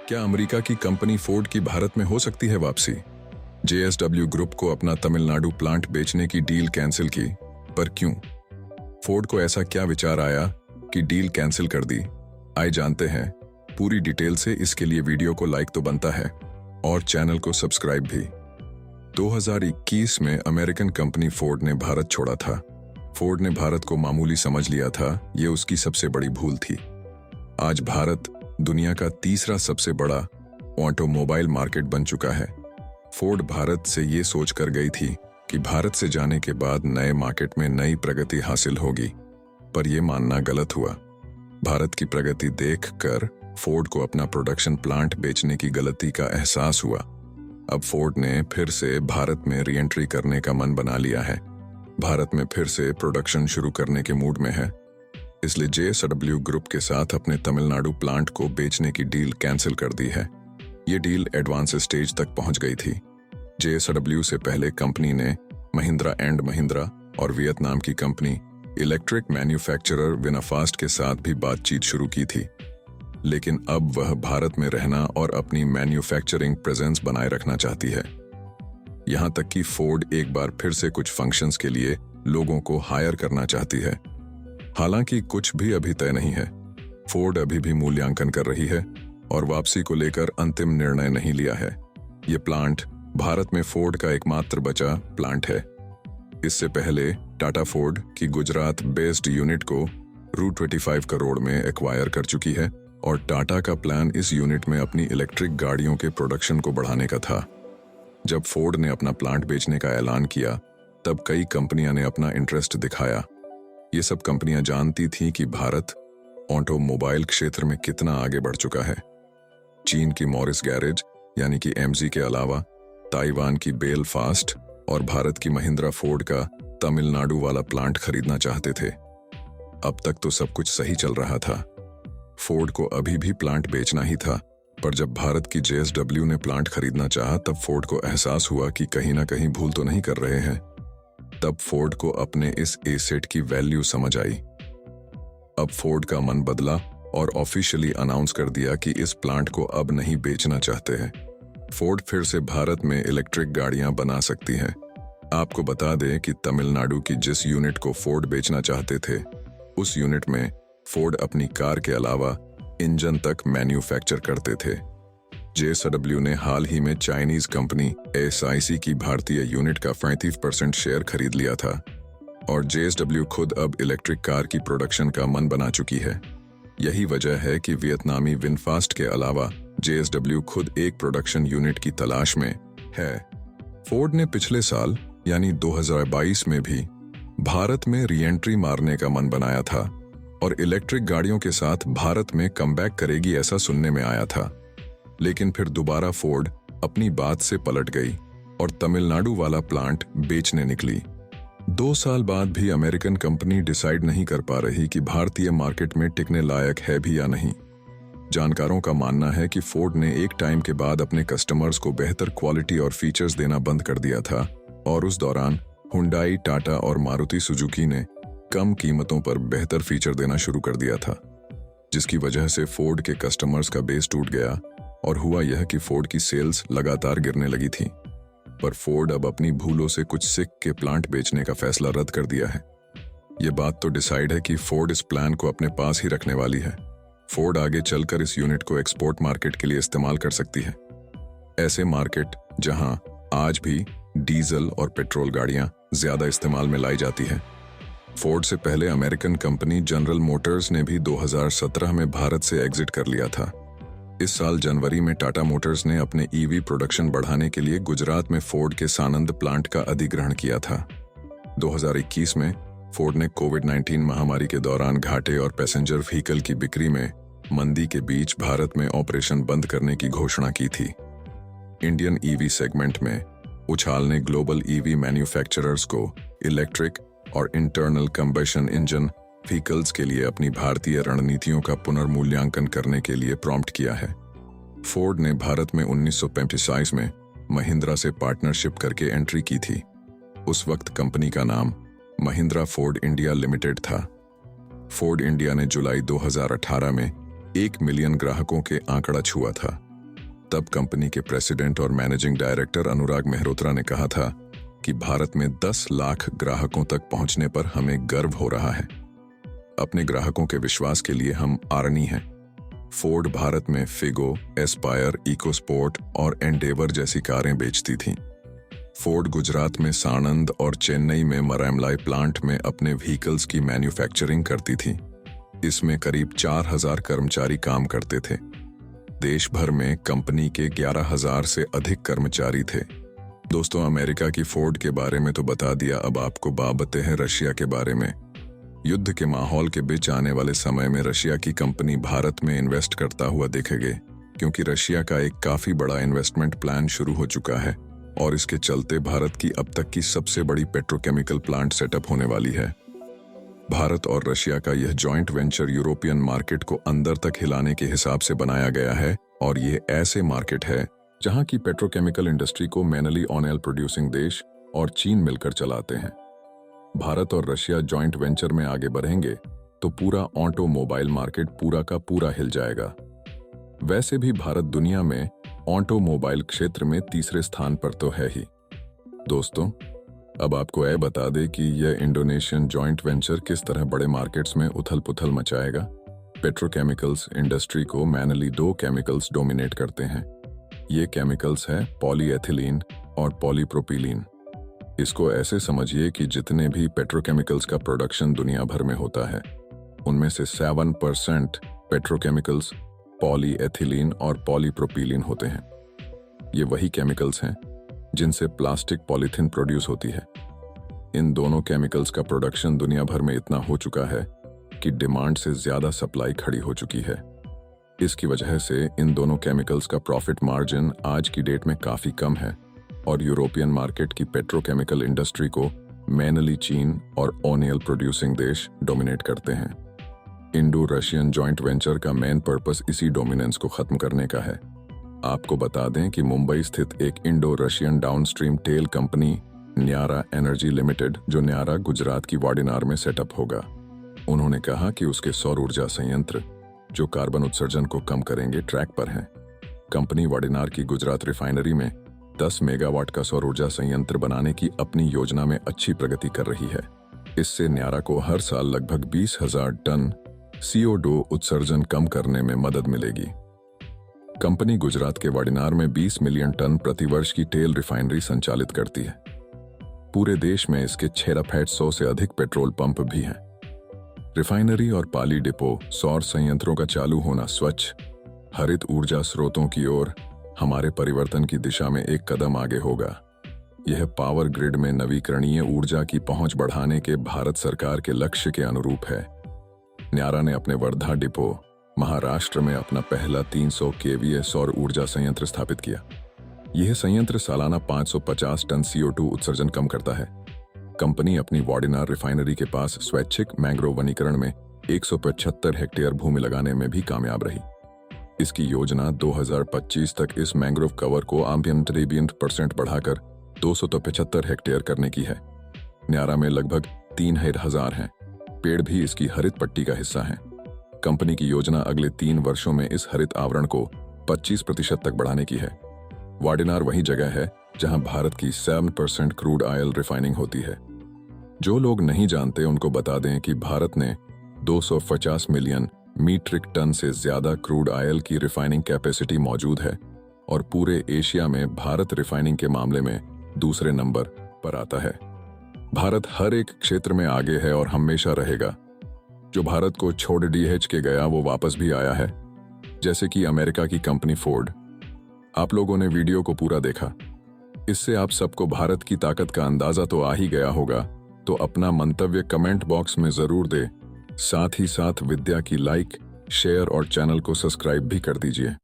क्या अमेरिका की company Ford की भारत में हो सकती है वापसी? जेएसडब्ल्यू ग्रुप को अपना तमिलनाडु प्लांट बेचने की डील कैंसिल की, पर क्यों? फोर्ड को ऐसा क्या विचार आया कि डील कैंसिल कर दी? आइए जानते हैं पूरी डिटेल से। इसके लिए वीडियो को लाइक तो बनता है और चैनल को सब्सक्राइब भी। 2021 में अमेरिकन कंपनी फोर्ड ने भारत छोड़ा था। फोर्ड ने भारत को मामूली समझ लिया था, ये उसकी सबसे बड़ी भूल थी। आज भारत दुनिया का तीसरा सबसे बड़ा ऑटोमोबाइल मार्केट बन चुका है। फोर्ड भारत से ये सोच कर गई थी कि भारत से जाने के बाद नए मार्केट में नई प्रगति हासिल होगी, पर यह मानना गलत हुआ। भारत की प्रगति देखकर फोर्ड को अपना प्रोडक्शन प्लांट बेचने की गलती का एहसास हुआ। अब फोर्ड ने फिर से भारत में री एंट्री करने का मन बना लिया है। भारत में फिर से प्रोडक्शन शुरू करने के मूड में है, इसलिए जेएसडब्ल्यू ग्रुप के साथ अपने तमिलनाडु प्लांट को बेचने की डील कैंसिल कर दी है। ये डील एडवांस स्टेज तक पहुंच गई थी। जेएसडब्ल्यू से पहले कंपनी ने महिंद्रा एंड महिंद्रा और वियतनाम की कंपनी इलेक्ट्रिक मैन्युफैक्चरर विनाफास्ट के साथ भी बातचीत शुरू की थी, लेकिन अब वह भारत में रहना और अपनी मैन्युफैक्चरिंग प्रेजेंस बनाए रखना चाहती है। यहां तक कि फोर्ड एक बार फिर से कुछ फंक्शंस के लिए लोगों को हायर करना चाहती है। हालांकि कुछ भी अभी तय नहीं है। फोर्ड अभी भी मूल्यांकन कर रही है और वापसी को लेकर अंतिम निर्णय नहीं लिया है। ये प्लांट भारत में फोर्ड का एकमात्र बचा प्लांट है। इससे पहले टाटा फोर्ड की गुजरात बेस्ड यूनिट को ₹25 करोड़ में एक्वायर कर चुकी है और टाटा का प्लान इस यूनिट में अपनी इलेक्ट्रिक गाड़ियों के प्रोडक्शन को बढ़ाने का था। जब फोर्ड ने अपना प्लांट बेचने का ऐलान किया, तब कई कंपनियां ने अपना इंटरेस्ट दिखाया। ये सब कंपनियां जानती थीं कि भारत ऑटोमोबाइल क्षेत्र में कितना आगे बढ़ चुका है। चीन की मॉरिस गैरेज यानी कि एमजी के अलावा ताइवान की बेलफास्ट और भारत की महिंद्रा फोर्ड का तमिलनाडु वाला प्लांट खरीदना चाहते थे। अब तक तो सब कुछ सही चल रहा था। फोर्ड को अभी भी प्लांट बेचना ही था, पर जब भारत की जेएसडब्ल्यू ने प्लांट खरीदना चाहा, तब फोर्ड को एहसास हुआ कि कहीं ना कहीं भूल तो नहीं कर रहे हैं। तब फोर्ड को अपने इस एसेट की वैल्यू समझ आई। अब फोर्ड का मन बदला और ऑफिशियली अनाउंस कर दिया कि इस प्लांट को अब नहीं बेचना चाहते हैं। फोर्ड फिर से भारत में इलेक्ट्रिक गाड़ियां बना सकती है। आपको बता दें कि तमिलनाडु की जिस यूनिट को फोर्ड बेचना चाहते थे, उस यूनिट में फोर्ड अपनी कार के अलावा इंजन तक मैन्युफैक्चर करते थे। जेएसडब्ल्यू ने हाल ही में चाइनीज कंपनी एसआईसी की भारतीय यूनिट का 35% शेयर खरीद लिया था और जेएसडब्ल्यू खुद अब इलेक्ट्रिक कार की प्रोडक्शन का मन बना चुकी है। यही वजह है कि वियतनामी विनफास्ट के अलावा जेएसडब्ल्यू खुद एक प्रोडक्शन यूनिट की तलाश में है। फोर्ड ने पिछले साल यानी 2022 में भी भारत में री एंट्री मारने का मन बनाया था और इलेक्ट्रिक गाड़ियों के साथ भारत में कमबैक करेगी, ऐसा सुनने में आया था। लेकिन फिर दोबारा फोर्ड अपनी बात से पलट गई और तमिलनाडु वाला प्लांट बेचने निकली। 2 साल बाद भी अमेरिकन कंपनी डिसाइड नहीं कर पा रही कि भारतीय मार्केट में टिकने लायक है भी या नहीं। जानकारों का मानना है कि फोर्ड ने एक टाइम के बाद अपने कस्टमर्स को बेहतर क्वालिटी और फीचर्स देना बंद कर दिया था और उस दौरान हुंडई, टाटा और मारुति सुजुकी ने कम कीमतों पर बेहतर फीचर देना शुरू कर दिया था, जिसकी वजह से फोर्ड के कस्टमर्स का बेस टूट गया और हुआ यह कि फोर्ड की सेल्स लगातार गिरने लगी थी। पर फोर्ड अब अपनी भूलों से कुछ सीख के प्लांट बेचने का फैसला रद्द कर दिया है। यह बात तो डिसाइड है कि फोर्ड इस प्लान को अपने पास ही रखने वाली है। फोर्ड आगे चलकर इस यूनिट को एक्सपोर्ट मार्केट के लिए इस्तेमाल कर सकती है। ऐसे मार्केट जहां आज भी डीजल और पेट्रोल गाड़ियां ज्यादा इस्तेमाल में लाई जाती है। फोर्ड से पहले अमेरिकन कंपनी जनरल मोटर्स ने भी 2017 में भारत से एग्जिट कर लिया था। इस साल जनवरी में टाटा मोटर्स ने अपने ईवी प्रोडक्शन बढ़ाने के लिए गुजरात में फोर्ड के सानंद प्लांट का अधिग्रहण किया था। 2021 में फोर्ड ने कोविड-19 महामारी के दौरान घाटे और पैसेंजर व्हीकल की बिक्री में मंदी के बीच भारत में ऑपरेशन बंद करने की घोषणा की थी। इंडियन ईवी सेगमेंट में उछाल ने ग्लोबल ईवी मैन्युफैक्चरर्स को इलेक्ट्रिक और इंटरनल कंबशन इंजन व्हीकल्स के लिए अपनी भारतीय रणनीतियों का पुनर्मूल्यांकन करने के लिए प्रॉम्प्ट किया है। फोर्ड ने भारत में 1935 में महिंद्रा से पार्टनरशिप करके एंट्री की थी। उस वक्त कंपनी का नाम महिंद्रा फोर्ड इंडिया लिमिटेड था। फोर्ड इंडिया ने जुलाई 2018 में 1 मिलियन ग्राहकों के आंकड़ा छुआ था। तब कंपनी के प्रेसिडेंट और मैनेजिंग डायरेक्टर अनुराग मेहरोत्रा ने कहा था कि भारत में 10 लाख ग्राहकों तक पहुंचने पर हमें गर्व हो रहा है। अपने ग्राहकों के विश्वास के लिए हम आर्नी हैं। फोर्ड भारत में फिगो, एस्पायर, इकोस्पोर्ट और एंडेवर जैसी कारें बेचती थी। फोर्ड गुजरात में साणंद और चेन्नई में मरैमलाई प्लांट में अपने व्हीकल्स की मैन्युफैक्चरिंग करती थी। इसमें करीब 4000 कर्मचारी काम करते थे। देश भर में कंपनी के 11,000 से अधिक कर्मचारी थे। दोस्तों, अमेरिका की फोर्ड के बारे में तो बता दिया, अब आपको बताते हैं रशिया के बारे में। युद्ध के माहौल के बीच आने वाले समय में रशिया की कंपनी भारत में इन्वेस्ट करता हुआ दिखेगी, क्योंकि रशिया का एक काफी बड़ा इन्वेस्टमेंट प्लान शुरू हो चुका है और इसके चलते भारत की अब तक की सबसे बड़ी पेट्रोकेमिकल प्लांट सेटअप होने वाली है। भारत और रशिया का यह जॉइंट वेंचर यूरोपियन मार्केट को अंदर तक हिलाने के हिसाब से बनाया गया है और ये ऐसे मार्केट है जहां की पेट्रोकेमिकल इंडस्ट्री को मेनली ऑयल प्रोड्यूसिंग देश और चीन मिलकर चलाते हैं। भारत और रशिया जॉइंट वेंचर में आगे बढ़ेंगे तो पूरा ऑटोमोबाइल मार्केट पूरा का पूरा हिल जाएगा। वैसे भी भारत दुनिया में ऑटोमोबाइल क्षेत्र में तीसरे स्थान पर तो है ही। दोस्तों, अब आपको यह बता दे कि यह इंडोनेशियन जॉइंट वेंचर किस तरह बड़े मार्केट्स में उथल पुथल मचाएगा। पेट्रोकेमिकल्स इंडस्ट्री को मैनली 2 केमिकल्स डोमिनेट करते हैं। ये केमिकल्स हैं पॉलीएथिलीन और पॉलीप्रोपिलीन। इसको ऐसे समझिए कि जितने भी पेट्रोकेमिकल्स का प्रोडक्शन दुनिया भर में होता है, उनमें से 7% पेट्रोकेमिकल्स पॉलीएथिलीन और पॉलीप्रोपिलीन होते हैं। ये वही केमिकल्स हैं जिनसे प्लास्टिक पॉलीथीन प्रोड्यूस होती है। इन दोनों केमिकल्स का प्रोडक्शन दुनिया भर में इतना हो चुका है कि डिमांड से ज्यादा सप्लाई खड़ी हो चुकी है। इसकी वजह से इन दोनों केमिकल्स का प्रॉफिट मार्जिन आज की डेट में काफी कम है और यूरोपियन मार्केट की पेट्रोकेमिकल इंडस्ट्री को मेनली चीन और ऑयल प्रोड्यूसिंग देश डोमिनेट करते हैं। इंडो रशियन जॉइंट वेंचर का मेन पर्पस इसी डोमिनेंस को खत्म करने का है। आपको बता दें कि मुंबई स्थित एक इंडो रशियन डाउनस्ट्रीम तेल कंपनी न्यारा एनर्जी लिमिटेड, जो न्यारा गुजरात की वाडिनार में सेटअप होगा, उन्होंने कहा कि उसके सौर ऊर्जा संयंत्र जो कार्बन उत्सर्जन को कम करेंगे ट्रैक पर हैं। कंपनी वाडिनार की गुजरात रिफाइनरी में 10 मेगावाट का सौर ऊर्जा संयंत्र बनाने की अपनी योजना में अच्छी प्रगति कर रही है। इससे न्यारा को हर साल लगभग 20,000 टन CO2 उत्सर्जन कम करने में मदद मिलेगी। कंपनी गुजरात के वाडिनार में 20 मिलियन टन प्रतिवर्ष की तेल रिफाइनरी संचालित करती है। पूरे देश में इसके 6,100 से अधिक पेट्रोल पंप भी हैं। रिफाइनरी और पाली डिपो सौर संयंत्रों का चालू होना स्वच्छ हरित ऊर्जा स्रोतों की ओर हमारे परिवर्तन की दिशा में एक कदम आगे होगा। यह पावर ग्रिड में नवीकरणीय ऊर्जा की पहुंच बढ़ाने के भारत सरकार के लक्ष्य के अनुरूप है। न्यारा ने अपने वर्धा डिपो महाराष्ट्र में अपना पहला 300 kVA सौर ऊर्जा संयंत्र स्थापित किया। यह संयंत्र सालाना 550 टन CO2 उत्सर्जन कम करता है। कंपनी अपनी वाडिनार रिफाइनरी के पास स्वैच्छिक मैंग्रोव वनीकरण में 175 हेक्टेयर भूमि लगाने में भी कामयाब रही। इसकी योजना 2025 तक इस मैंग्रोव कवर को 20% बढ़ाकर 275 हेक्टेयर करने की है। न्यारा में लगभग 3,000 हैं। पेड़ भी इसकी हरित पट्टी का हिस्सा हैं। कंपनी की योजना अगले 3 वर्षों में इस हरित आवरण को 25% तक बढ़ाने की है। वाडिनार वही जगह है जहां भारत की 7% क्रूड ऑयल रिफाइनिंग होती है। जो लोग नहीं जानते उनको बता दें कि भारत ने 250 मिलियन मीट्रिक टन से ज्यादा क्रूड ऑयल की रिफाइनिंग कैपेसिटी मौजूद है और पूरे एशिया में भारत रिफाइनिंग के मामले में दूसरे नंबर पर आता है। भारत हर एक क्षेत्र में आगे है और हमेशा रहेगा। जो भारत को छोड़ DH के गया वो वापस भी आया है, जैसे कि अमेरिका की कंपनी फोर्ड। आप लोगों ने वीडियो को पूरा देखा, इससे आप सबको भारत की ताकत का अंदाजा तो आ ही गया होगा। तो अपना मंतव्य कमेंट बॉक्स में जरूर दे। साथ ही साथ विद्या की लाइक, शेयर और चैनल को सब्सक्राइब भी कर दीजिए।